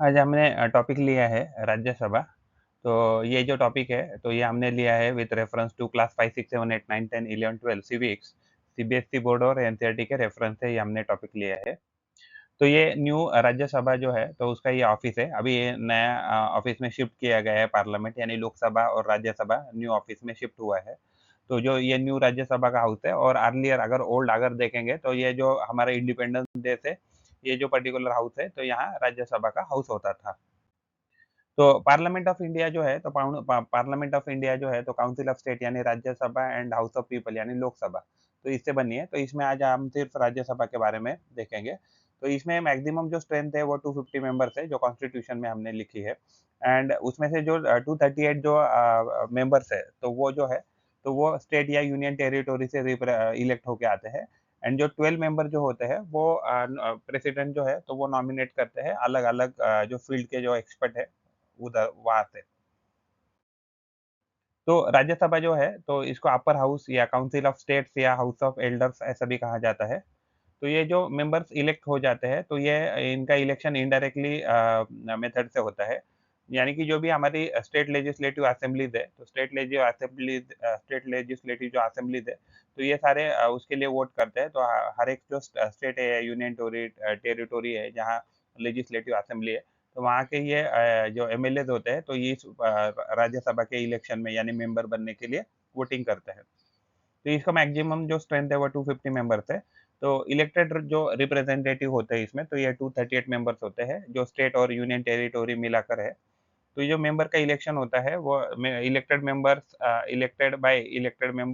आज हमने टॉपिक लिया है राज्यसभा। तो ये जो टॉपिक है, तो ये हमने लिया है with reference to class 5, 6, 7, 8, 9, 10, 11, 12 civics, CBSE board और एनसीईआरटी के रेफरेंस से ये हमने टॉपिक लिया है। तो ये न्यू राज्यसभा जो है, तो उसका ये ऑफिस है। अभी ये नया ऑफिस में शिफ्ट किया गया है पार्लियामेंट यानी लोकसभा और राज्यसभा न्यू ऑफिस में शिफ्ट हुआ है। तो जो ये न्यू राज्यसभा का हाउस है और अर्लियर अगर देखेंगे तो ये जो हमारे इंडिपेंडेंस डे से ये जो पर्टिकुलर हाउस है, तो यहाँ राज्यसभा का हाउस होता था। तो पार्लियामेंट ऑफ इंडिया जो है तो पार्लियामेंट ऑफ इंडिया जो है तो काउंसिल ऑफ स्टेट यानी Rajya Sabha and house of people यानी लोकसभा, तो इससे बनी है। तो इसमें आज हम सिर्फ राज्यसभा के बारे में देखेंगे। तो इसमें मैक्सिमम जो स्ट्रेंथ है वो 250 मेंबर्स है जो कॉन्स्टिट्यूशन में हमने लिखी है। एंड उसमें से जो 238 जो मेंबर्स है तो वो जो है तो वो स्टेट या यूनियन टेरिटोरी से इलेक्ट होके आते हैं। एंड जो 12 मेंबर जो होते हैं वो प्रेसिडेंट जो है तो वो नॉमिनेट करते हैं अलग अलग जो फील्ड के जो एक्सपर्ट है उधर वहाँ से। तो राज्यसभा जो है, तो इसको अपर हाउस या काउंसिल ऑफ स्टेट्स या हाउस ऑफ एल्डर्स ऐसा भी कहा जाता है। तो ये जो मेंबर्स इलेक्ट हो जाते हैं, तो ये इनका इलेक्शन इनडायरेक्टली मेथड से होता है। यानी कि जो भी हमारी स्टेट लेजिस्लेटिव असेंबलीज़ है, तो स्टेट लेजिस्लेटिव जो असेंबलीज़ है, तो ये सारे उसके लिए वोट करते हैं। तो हर एक जो स्टेट है या यूनियन टेरिटोरी है, जहाँ लेजिस्लेटिव असेंबली है, तो वहाँ के ये जो एमएलएज़ होते हैं, तो ये इस राज्यसभा के इलेक्शन में यानी मेंबर बनने के लिए वोटिंग करते हैं। तो इसका मैक्सिमम जो स्ट्रेंथ है वो 250 मेंबर्स है। तो इलेक्टेड जो रिप्रेजेंटेटिव होते हैं इसमें, तो ये 238 मेंबर्स होते हैं, जो स्टेट और यूनियन टेरिटोरी मिलाकर है। तो ये जो मेंबर का इलेक्शन होता है वो इलेक्टेड मेंबर,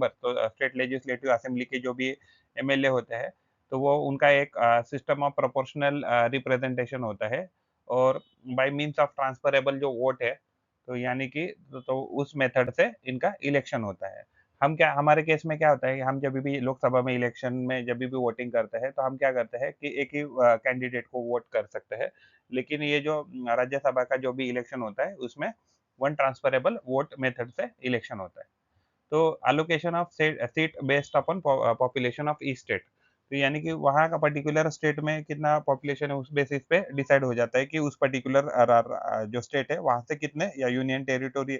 तो स्टेट लेजिस्लेटिव असेंबली के जो भी एमएलए होते हैं, तो वो उनका एक सिस्टम ऑफ प्रोपोर्शनल रिप्रेजेंटेशन होता है। और बाय मीन्स ऑफ ट्रांसफरेबल जो वोट है, तो यानी कि तो उस मेथड से इनका इलेक्शन होता है। हम क्या हमारे केस में क्या होता है कि हम जब भी लोकसभा में इलेक्शन में जब भी वोटिंग करते हैं, तो हम क्या करते हैं कि एक ही कैंडिडेट को वोट कर सकते हैं। लेकिन ये जो राज्यसभा का जो भी इलेक्शन होता है, उसमें वन ट्रांसफरेबल वोट मेथड से इलेक्शन होता है। तो allocation of seat based upon population of each state, तो यानी कि वहाँ का पर्टिकुलर स्टेट में कितना पॉपुलेशन है उस बेसिस पे डिसाइड हो जाता है कि उस पर्टिकुलर जो स्टेट है वहाँ से कितने, या यूनियन टेरिटोरी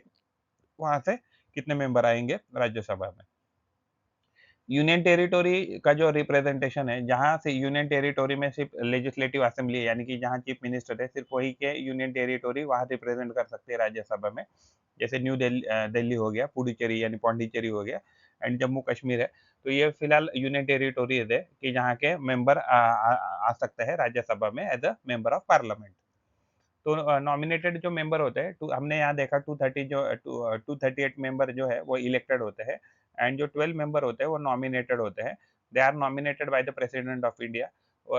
वहाँ से कितने मेंबर आएंगे राज्यसभा में। यूनियन टेरिटोरी का जो रिप्रेजेंटेशन है, जहाँ से यूनियन टेरिटोरी में सिर्फ लेजिस्लेटिव असेंबली है, यानी कि जहाँ चीफ मिनिस्टर है, सिर्फ वही के यूनियन टेरिटोरी वहाँ रिप्रेजेंट कर सकते हैं राज्यसभा में। जैसे दिल्ली हो गया, पुडुचेरी यानी पौंडीचेरी हो गया एंड जम्मू कश्मीर है। तो ये फिलहाल यूनियन टेरिटोरीज़ है कि जहाँ के मेंबर आ सकते हैं राज्यसभा में as a member of parliament. तो नॉमिनेटेड जो मेंबर होते हैं, टू हमने यहाँ देखा 238 मेंबर जो है वो इलेक्टेड होते हैं। एंड जो 12 मेंबर होते हैं वो नॉमिनेटेड होते हैं। They are nominated by the president of India.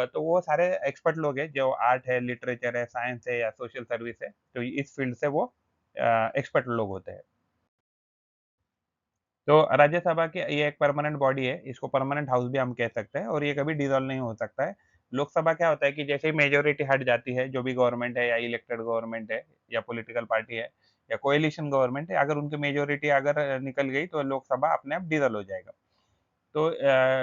तो वो सारे एक्सपर्ट लोग हैं, जो आर्ट है, लिटरेचर है, साइंस है या सोशल सर्विस है, तो इस फील्ड से वो एक्सपर्ट लोग होते हैं। तो राज्यसभा की ये एक परमानेंट बॉडी है, इसको परमानेंट हाउस भी हम कह सकते हैं और ये कभी डिसॉल्व नहीं हो सकता है। लोकसभा क्या होता है कि जैसे ही मेजॉरिटी हट जाती है, जो भी गवर्नमेंट है या इलेक्टेड गवर्नमेंट है या पॉलिटिकल पार्टी है या कोएलिशन गवर्नमेंट है, अगर उनकी मेजॉरिटी अगर निकल गई तो लोकसभा अपने आप डिसॉल्व हो जाएगा। तो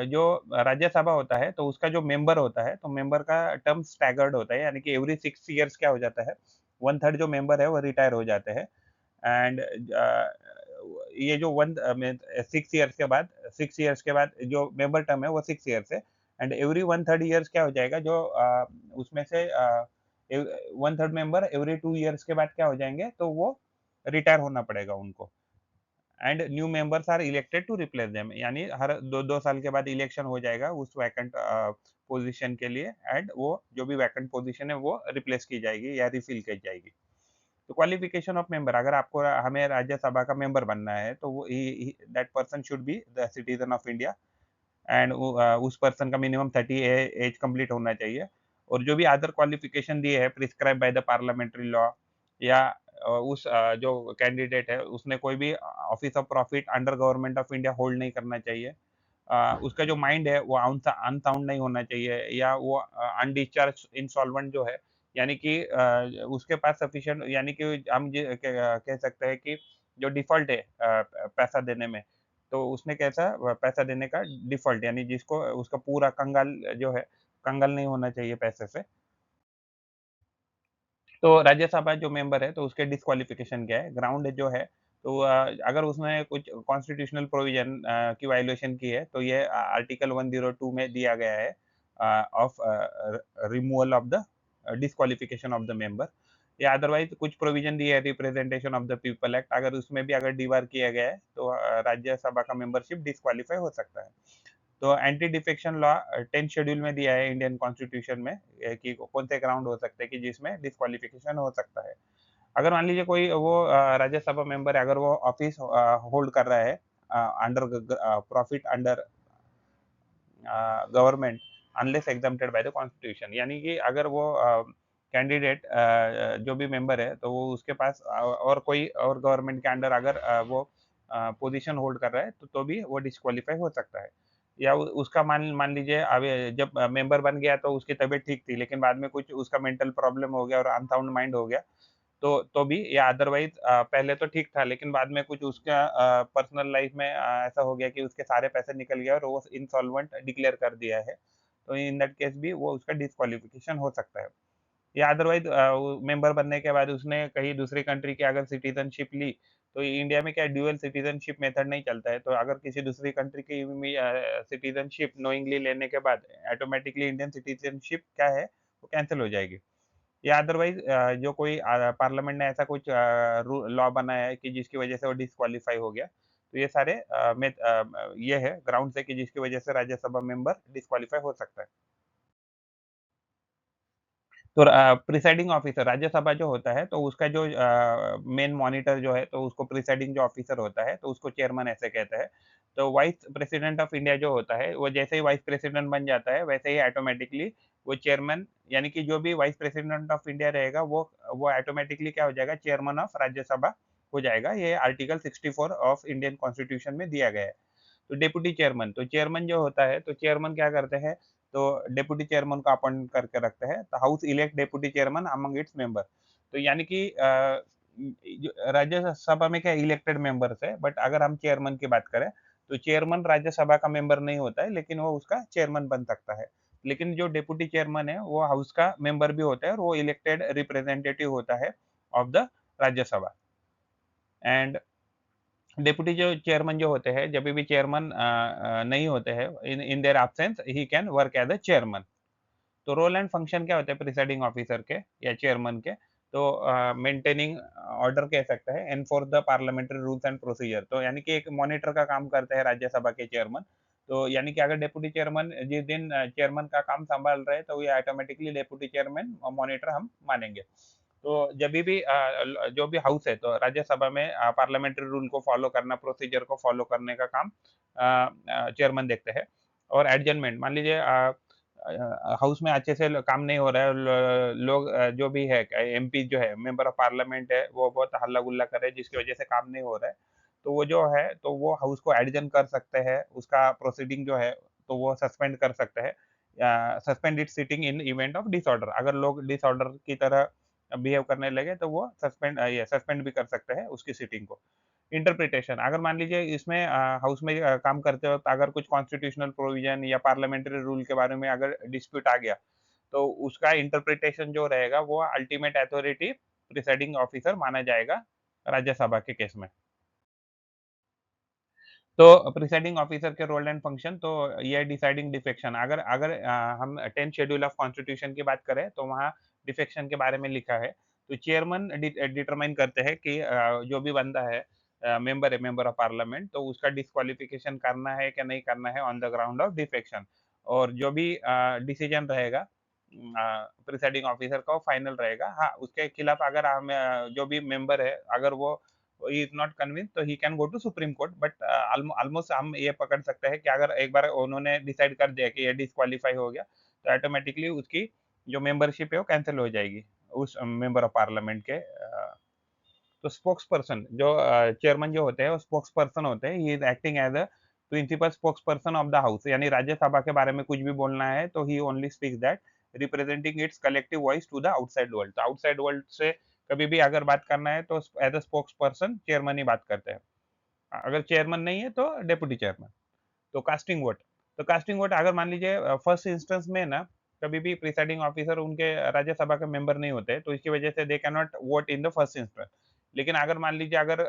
जो राज्यसभा होता है, तो उसका जो मेंबर होता है, तो मेंबर का टर्म स्टैगर्ड होता है, यानी कि एवरी 6 ईयर्स क्या हो जाता है, 1/3 जो मेंबर है वो रिटायर हो जाते हैं। एंड ये जो 6 ईयर्स के बाद जो मेंबर टर्म है वो 6 ईयर्स है। एंड एवरी 1/3 ईयर्स क्या हो जाएगा, जो उसमें से 1/3 मेंबर एवरी 2 ईयर्स के बाद क्या हो जाएँगे, तो वो रिटायर होना पड़ेगा उनको। And new members are elected to replace them, यानी हर 2-2 साल के बाद इलेक्शन हो जाएगा उस वैकेंट पोज़ीशन के लिए। एंड वो जो भी वैकेंट पोज़ीशन है वो रिप्लेस की जाएगी या रिफ़िल की जाएगी। तो क्वालिफिकेशन ऑफ मेंबर, अगर आपको हमें राज्यसभा का मेंबर बनना है, तो वो that person should be the citizen of India. And उस पर्सन का मिनिमम 30 एज कंप्लीट होना चाहिए। और जो भी अदर क्वालिफिकेशन दिए है prescribe by the parliamentary law, या जो कैंडिडेट है उसने कोई भी office of profit under government of India hold नहीं करना चाहिए। उसका जो माइंड है वो अनसाउंड नहीं होना चाहिए, या वो अनडिस्चार्ज इंसॉल्वेंट जो है, यानी कि उसके पास सफिशिएंट, यानी कि हम ये कह सकते हैं कि जो डिफ़ॉल्ट है पैसा देने में, तो उसने कैसा पैसा देने का डिफ़ॉल्ट, यानी जिसको उसका पूरा कंगाल जो है, कंगाल नहीं होना चाहिए पैसे से। तो राज्यसभा जो मेंबर है, तो उसके डिस्क्वालिफिकेशन क्या है? ग्राउंड जो है, तो अगर उसने कुछ कॉन्स्टिट्यूशनल प्रोविज़न की वायलेशन की है, तो ये आर्टिकल 102 में दिया गया है of removal of the disqualification of the member या अदरवाइज़ कुछ प्रोविज़न दिया है representation of the people act अगर उसमें भी अगर डीबार किया गया है, तो राज्यसभा का मेंबरशिप डिस्क्वालीफाई हो सकता है। तो anti defection law 10th schedule में दिया है इंडियन कॉन्स्टिट्यूशन में कि कौन से ग्राउंड हो सकते हैं कि जिसमें डिस्क्वालिफिकेशन हो सकता है। अगर मान लीजिए कोई वो राज्यसभा मेंबर है, अगर वो ऑफिस होल्ड कर रहा है under profit under government unless exempted by the constitution यानी कि अगर वो कैंडिडेट जो भी मेंबर है तो वो उसके पास और कोई और गवर्नमेंट के अंडर अगर वो पोजीशन होल्ड कर रहा है तो भी वो डिस्क्वालीफाई हो सकता है या उसका मान मान लीजिए अब जब मेंबर बन गया तो उसकी तबीयत ठीक थी लेकिन बाद में कुछ उसका मेंटल प्रॉब्लम हो गया और अनसाउंड माइंड हो गया तो भी या अदरवाइज़ पहले तो ठीक था लेकिन बाद में कुछ उसका पर्सनल लाइफ़ में ऐसा हो गया कि उसके सारे पैसे निकल गए और वो इंसॉल्वेंट डिक्लेयर कर दिया है। तो इन दैट केस भी वो उसका डिस्क्वालिफिकेशन हो सकता है। या अदरवाइज़ वो मेंबर बनने के बाद उसने कहीं दूसरी कंट्री की अगर सिटीज़नशिप ली, तो इंडिया में क्या ड्यूअल सिटीज़नशिप मेथड नहीं चलता है। तो अगर किसी दूसरी कंट्री की सिटीज़नशिप नोइंगली लेने के बाद ऑटोमैटिकली इंडियन सिटीज़नशिप क्या है, वो कैंसल हो जाएगी। या अदरवाइज़ जो कोई पार्लियामेंट ने ऐसा कुछ लॉ बनाया है कि जिसकी वजह से वो डिस्क्वालीफाई हो गया। तो ये सारे ये है ग्राउंड्स है कि जिसकी वजह से राज्यसभा मेंबर डिस्क्वालीफाई हो सकता है। तो प्रिसाइडिंग ऑफिसर राज्यसभा जो होता है तो उसका जो मेन मॉनिटर जो है तो उसको प्रिसाइडिंग जो ऑफिसर होता है तो उसको चेयरमैन ऐसे कहते हैं। तो वाइस प्रेसिडेंट ऑफ इंडिया जो होता है वो जैसे ही वाइस प्रेसिडेंट बन जाता है वैसे ही ऑटोमेटिकली वो चेयरमैन यानी कि जो भी वाइस प्रेसिडेंट ऑफ इंडिया रहेगा वो ऑटोमेटिकली क्या हो जाएगा चेयरमैन ऑफ राज्यसभा हो जाएगा। ये आर्टिकल 64 ऑफ इंडियन कॉन्स्टिट्यूशन में दिया गया है। तो डेप्यूटी चेयरमैन, तो चेयरमैन जो होता है, तो चेयरमैन क्या करते हैं, तो डेप्यूटी चेयरमैन को अपॉइंट करके रखते हैं। तो house elect deputy chairman among its member. तो यानी कि जो राज्यसभा में क्या इलेक्टेड मेंबर्स है, बट अगर हम चेयरमैन की बात करें, तो चेयरमैन राज्यसभा का मेंबर नहीं होता है, लेकिन वो उसका चेयरमैन बन सकता है। लेकिन जो डेप्यूटी चेयरमैन है, वो हाउस का मेंबर भी होता है और वो इलेक्टेड रिप्रेजेंटेटिव होता है of the Rajya Sabha. And deputy जो चेयरमैन जो होते हैं, जब भी चेयरमैन नहीं होते हैं, इन in their absence he can work as a chairman. तो रोल एंड फंक्शन क्या होते हैं प्रिसाइडिंग ऑफिसर के या चेयरमैन के? तो मेंटेनिंग ऑर्डर कह सकते हैं, enforce the parliamentary rules and procedure. तो यानी कि एक मॉनिटर का काम करते हैं राज्यसभा के चेयरमैन। तो यानी कि अगर डेप्यूटी चेयरमैन जिस दिन चेयरमैन का काम संभाल रहे हैं, तो ये ऑटोमेटिकली डेप्यूटी चेयरमैन मॉनिटर हम मानेंगे। तो जभी भी जो भी हाउस है, तो राज्यसभा में पार्लियामेंट्री रूल को फॉलो करना, प्रोसीजर को फॉलो करने का काम चेयरमैन देखते हैं। और एडजर्नमेंट मान लीजिए हाउस में अच्छे से काम नहीं हो रहा है, लोग जो भी है एमपी जो है मेंबर ऑफ पार्लियामेंट है वो बहुत हल्ला गुल्ला कर रहे हैं जिसकी वजह से काम नहीं हो रहा है तो वो जो है तो वो हाउस को एडजर्न कर सकते हैं उसका प्रोसीडिंग जो है तो वो सस्पेंड कर सकते हैं suspend it sitting in event of disorder अगर लोग डिसऑर्डर की तरह बिहेव करने लगे तो वो सस्पेंड भी कर सकते हैं उसकी सिटिंग को इंटरप्रिटेशन अगर मान लीजिए इसमें हाउस में काम करते वक़्त अगर कुछ कॉन्स्टिट्यूशनल प्रोविज़न या पार्लियामेंट्री रूल के बारे में अगर डिस्प्यूट आ गया, तो उसका इंटरप्रिटेशन जो रहेगा वो अल्टीमेट अथॉरिटी प्रिसाइडिंग ऑफिसर माना जाएगा राज्यसभा के केस में। तो प्रिसाइडिंग ऑफिसर के रोल एंड फंक्शन तो ये डिसाइडिंग डिफेक्शन अगर अगर हम 10th शेड्यूल ऑफ कॉन्स्टिट्यूशन की बात करें तो वहाँ डिफेक्शन के बारे में लिखा है। तो चेयरमैन डिटरमाइन करते हैं कि जो भी बंदा है मेंबर है मेंबर ऑफ पार्लियामेंट तो उसका डिस्क्वालिफिकेशन करना है क्या नहीं करना है on the ground of defection और जो भी डिसीजन रहेगा प्रिसाइडिंग ऑफिसर का वो फाइनल रहेगा। हाँ, उसके खिलाफ अगर हम जो भी मेंबर है अगर वो ही इज नॉट कन्विंस तो he can go to Supreme Court but almost हम ये पकड़ सकते हैं कि अगर एक बार उन्होंने डिसाइड कर दिया कि ये डिस्क्वालीफाई हो गया तो ऑटोमेटिकली उसकी जो मेंबरशिप है वो कैंसिल हो जाएगी उस मेंबर ऑफ पार्लियामेंट के तो स्पोक्स पर्सन जो चेयरमैन जो होते हैं वो स्पोक्स पर्सन होते हैं he is acting as a principal spokes person of the house यानी राज्यसभा के बारे में कुछ भी बोलना है तो he only speaks that representing its collective voice to the outside world तो आउटसाइड वर्ल्ड से कभी भी अगर बात करना है तो as a spokesperson chairman ही बात करते हैं अगर चेयरमैन नहीं है तो डेप्यूटी चेयरमैन तो कास्टिंग वोट अगर मान लीजिए फर्स्ट इंस्टेंस में ना कभी भी प्रिसाइडिंग ऑफिसर उनके राज्यसभा के मेंबर नहीं होते, तो इसकी वजह से they can not vote in the first instance. लेकिन अगर मान लीजिए अगर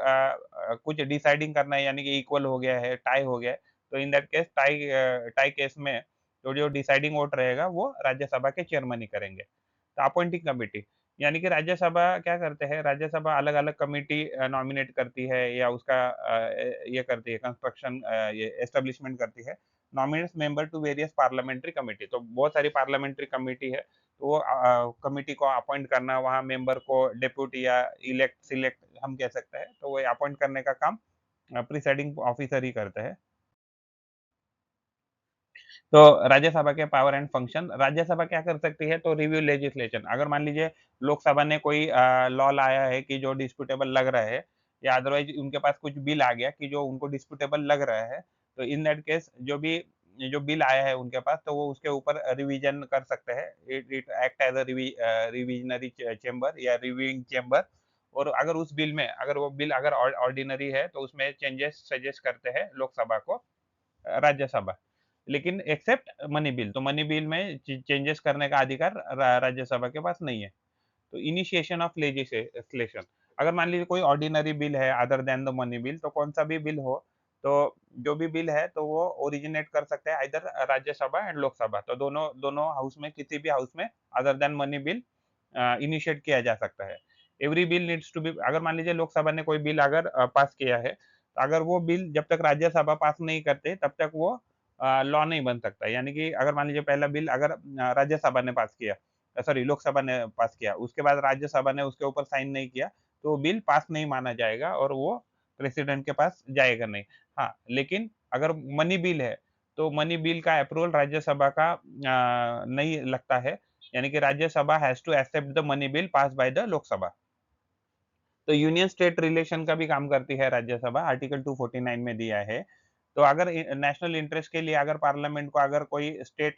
कुछ डिसाइडिंग करना है यानी कि इक्वल हो गया है, टाई हो गया है, तो in that case tie case में तो जो डिसाइडिंग वोट रहेगा वो राज्यसभा के चेयरमैन ही करेंगे। तो अपॉइंटिंग कमिटी यानी कि राज्यसभा क्या करते हैं, राज्यसभा अलग-अलग कमिटी नॉमिनेट करती है या उसका ये करती है कंस्ट्रक्शन ये एस्टेब्लिशमेंट करती है, nominates member to various parliamentary committee. तो बहुत सारी पार्लियामेंट्री कमिटी है, तो वो कमिटी को अपॉइंट करना, वहाँ मेंबर को डेप्यूटी या इलेक्ट सिलेक्ट हम कह सकते हैं, तो वो अपॉइंट करने का काम प्रिसाइडिंग ऑफिसर ही करते हैं। तो राज्यसभा के पावर एंड फंक्शन, राज्यसभा क्या कर सकती है, तो रिव्यू लेजिस्लेशन। अगर मान लीजिए लोकसभा ने कोई लॉ लाया है कि जो डिस्प्यूटेबल लग रहा है या अदरवाइज उनके पास कुछ बिल आ गया कि जो उनको डिस्प्यूटेबल लग रहा है, तो इन दैट केस जो बिल आया है उनके पास, तो वो उसके ऊपर रिवीजन कर सकते हैं। It it act as a revisionary chamber या रिव्यूइंग चेंबर। और अगर उस बिल में अगर वो बिल अगर ऑर्डिनरी है तो उसमें चेंजेस सजेस्ट करते हैं लोकसभा को राज्यसभा। लेकिन एक्सेप्ट मनी बिल, तो मनी बिल में चेंजेस करने का अधिकार राज्यसभा के पास नहीं है। तो इनिशिएशन ऑफ लेजिस्लेशन, अगर मान लीजिए कोई ऑर्डिनरी बिल है other than the money bill, तो कौन सा भी बिल हो, तो जो भी बिल है तो वो ओरिजिनेट कर सकते हैं इधर राज्यसभा एंड लोकसभा। तो दोनों दोनों हाउस में किसी भी हाउस में other than money bill initiate किया जा सकता है। Every bill needs to be, अगर मान लीजिए लोकसभा ने कोई बिल अगर पास किया है, तो अगर वो बिल जब तक राज्यसभा पास नहीं करते तब तक वो लॉ नहीं बन सकता। यानी कि अगर मान लीजिए पहला बिल अगर राज्यसभा ने पास किया, सॉरी लोकसभा ने पास किया, उसके बाद राज्यसभा ने उसके ऊपर साइन नहीं किया, तो वो बिल पास नहीं माना जाएगा और वो प्रेसिडेंट के पास जाएगा नहीं। हाँ, लेकिन अगर मनी बिल है, तो मनी बिल का अप्रूवल राज्यसभा का नहीं लगता है, यानी कि Rajya Sabha has to accept the money bill pass by the Lok Sabha. तो यूनियन स्टेट रिलेशन का भी काम करती है राज्यसभा, आर्टिकल 249 में दिया है। तो अगर नेशनल इंटरेस्ट के लिए अगर पार्लियामेंट को अगर कोई स्टेट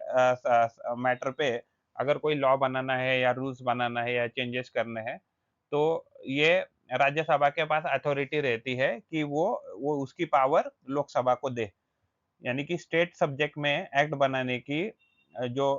मैटर पे अगर कोई लॉ बनाना है या रूल्स बनाना है या चेंजेस करने हैं, तो ये राज्यसभा के पास अथॉरिटी रहती है कि वो उसकी पावर लोकसभा को दे। यानी कि स्टेट सब्जेक्ट में एक्ट बनाने की जो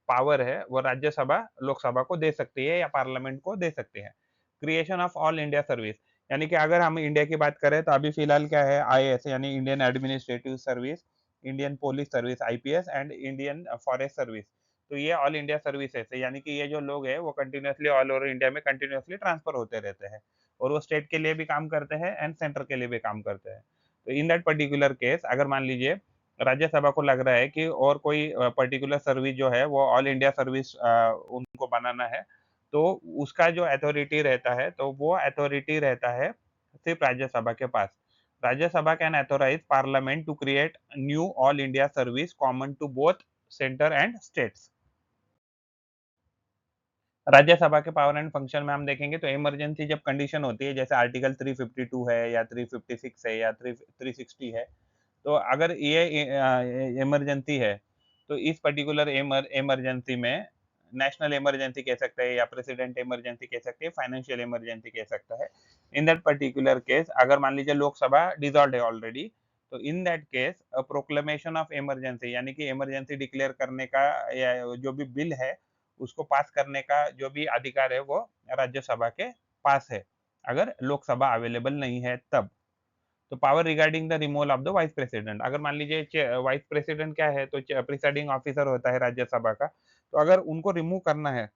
पावर है वो राज्यसभा लोकसभा को दे सकती है या पार्लियामेंट को दे सकती है। Creation of all India service, यानी कि अगर हम इंडिया की बात करें तो अभी फिलहाल क्या है, आईएएस यानी Indian administrative service, Indian police service IPS and Indian forest service. तो ये ऑल इंडिया सर्विसेज है, यानी कि ये जो लोग हैं वो कंटिन्यूअसली ऑल ओवर इंडिया में कंटिन्यूअसली ट्रांसफर होते रहते हैं और वो स्टेट के लिए भी काम करते हैं एंड सेंटर के लिए भी काम करते हैं। तो इन दैट पर्टिकुलर केस अगर मान लीजिए राज्यसभा को लग रहा है कि और कोई पर्टिकुलर सर्विस जो है वो ऑल इंडिया सर्विस उनको बनाना है, तो उसका जो अथॉरिटी रहता है, तो वो अथॉरिटी रहता है सिर्फ राज्यसभा के पास। Rajya Sabha can authorise parliament to create knew all India service common to both centre and states. Rajya Sabha के पावर एंड फंक्शन में हम देखेंगे तो इमरजेंसी जब कंडीशन होती है, जैसे आर्टिकल 352 है या 356 है या 360 है, तो अगर ये इमरजेंसी है, तो इस पर्टिकुलर इमरजेंसी में नेशनल इमरजेंसी कह सकते हैं या प्रेसिडेंट इमरजेंसी कह सकते हैं, फाइनेंशियल इमरजेंसी कह सकता है। इन दैट पर्टिकुलर केस अगर मान लीजिए लोकसभा डिसॉल्व्ड है ऑलरेडी, तो in that case a proclamation of emergency यानी कि इमरजेंसी डिक्लेयर करने का या जो भी बिल है, उसको पास करने का जो भी अधिकार है वो राज्यसभा के पास है, अगर लोकसभा अवेलेबल नहीं है तब। तो power regarding the removal of the vice president, अगर मान लीजिए वाइस प्रेसिडेंट क्या है, तो प्रिसाइडिंग ऑफिसर होता है राज्यसभा का, तो अगर उनको रिमूव करना है,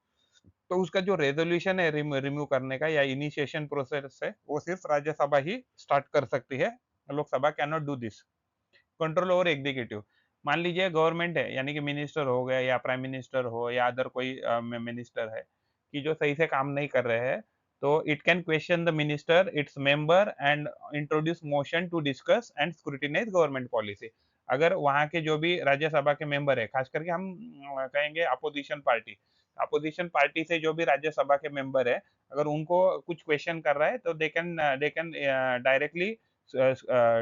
तो उसका जो रेजोल्यूशन है रिमूव करने का या इनिशिएशन प्रोसेस है, वो सिर्फ राज्यसभा ही स्टार्ट कर सकती है, Lok Sabha can not do this. Control over executive, मान लीजिए गवर्नमेंट है यानी कि मिनिस्टर हो गए या प्राइम मिनिस्टर हो या अदर कोई मिनिस्टर है कि जो सही से काम नहीं कर रहे हैं, तो it can question the minister its member and introduce motion to discuss and scrutinise government policy. अगर वहाँ के जो भी राज्यसभा के मेंबर है, खास करके हम कहेंगे अपोजिशन पार्टी से जो भी राज्यसभा के मेंबर है, अगर उनको कुछ क्वेश्चन कर रहा है, तो they can directly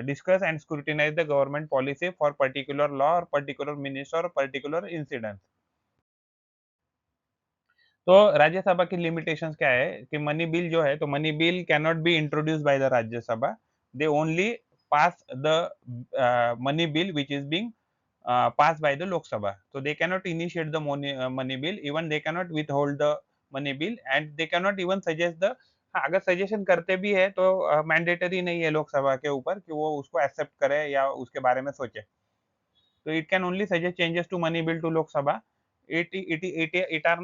discuss and scrutinize the government policy for particular law or particular minister or particular incident। तो राज्यसभा की लिमिटेशंस क्या है कि मनी बिल जो है, तो money bill can not be introduced by the Rajya Sabha, they only pass the money bill which is being passed by the Lok Sabha. So they cannot initiate the money bill, even they cannot withhold the money bill, and they cannot even suggest the, हाँ, अगर suggestion करते भी है तो mandatory नहीं है लोकसभा के ऊपर कि वो उसको एक्सेप्ट करे या उसके बारे में सोचे। तो it can only suggest changes to money bill to Lok Sabha. It are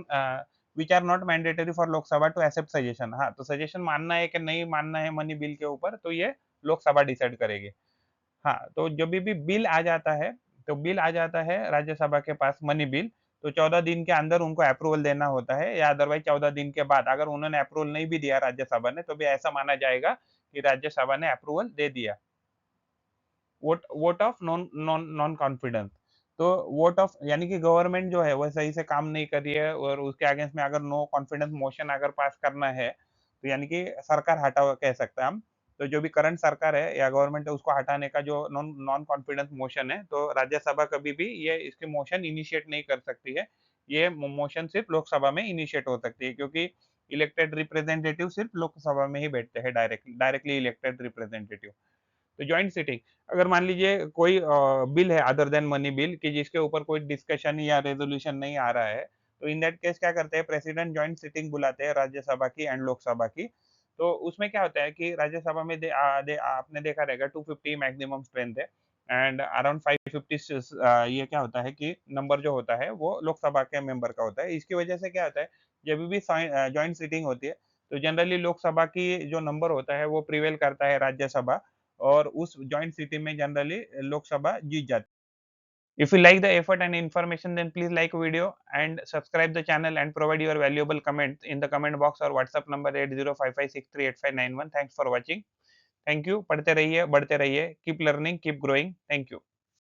which are not mandatory for Lok Sabha to accept suggestion. हाँ, तो सजेशन मानना है कि नहीं मानना है मनी बिल के ऊपर, तो ये लोकसभा डिसाइड करेगी। हाँ, तो जब भी बिल आ जाता है, तो बिल आ जाता है राज्यसभा के पास मनी बिल, तो 14 दिन के अंदर उनको अप्रूवल देना होता है, या अदरवाइज़ 14 दिन के बाद अगर उन्होंने अप्रूवल नहीं भी दिया राज्यसभा ने, तो भी ऐसा माना जाएगा कि राज्यसभा ने अप्रूवल दे दिया। Vote vote of non non non confidence. तो वोट ऑफ यानी कि गवर्नमेंट जो है वो सही से काम नहीं कर रही है, और उसके अगेंस्ट में अगर नो कॉन्फिडेंस मोशन अगर पास करना है, तो यानी कि सरकार हटाओ कह सकते हैं हम। तो जो भी करंट सरकार है या गवर्नमेंट है, उसको हटाने का जो नॉन नॉन कॉन्फिडेंस मोशन है, तो राज्यसभा कभी भी ये इसकी मोशन इनिशिएट नहीं कर सकती है। ये मोशन सिर्फ लोकसभा में इनिशिएट हो सकती है, क्योंकि इलेक्टेड रिप्रेजेंटेटिव सिर्फ लोकसभा में ही बैठते हैं, डायरेक्टली इलेक्टेड रिप्रेजेंटेटिव। तो जॉइंट सिटिंग, अगर मान लीजिए कोई बिल है अदर देन मनी बिल कि जिसके ऊपर कोई डिस्कशन या रेजोल्यूशन नहीं आ रहा है, तो इन दैट केस क्या करते हैं, प्रेसिडेंट जॉइंट सिटिंग बुलाते हैं राज्यसभा की एंड लोकसभा की। तो उसमें क्या होता है कि राज्यसभा में आपने देखा रहेगा 250 मैक्सिमम स्ट्रेंथ है, एंड अराउंड 550 ये क्या होता है कि नंबर जो होता है वो लोकसभा के मेंबर का होता है। इसकी वजह से क्या होता है, जब भी जॉइंट सिटिंग होती है, तो जनरली लोकसभा की जो नंबर होता है वो प्रिवेल करता है राज्यसभा, और उस जॉइंट सिटी में जनरली लोकसभा जीत जाती है। If you like the effort and information, then please like video and subscribe the channel and provide your valuable comment in the comment box or WhatsApp number 8055638591। Thanks for watching. Thank you। पढ़ते रहिए, बढ़ते रहिए। Keep learning, keep growing। Thank you।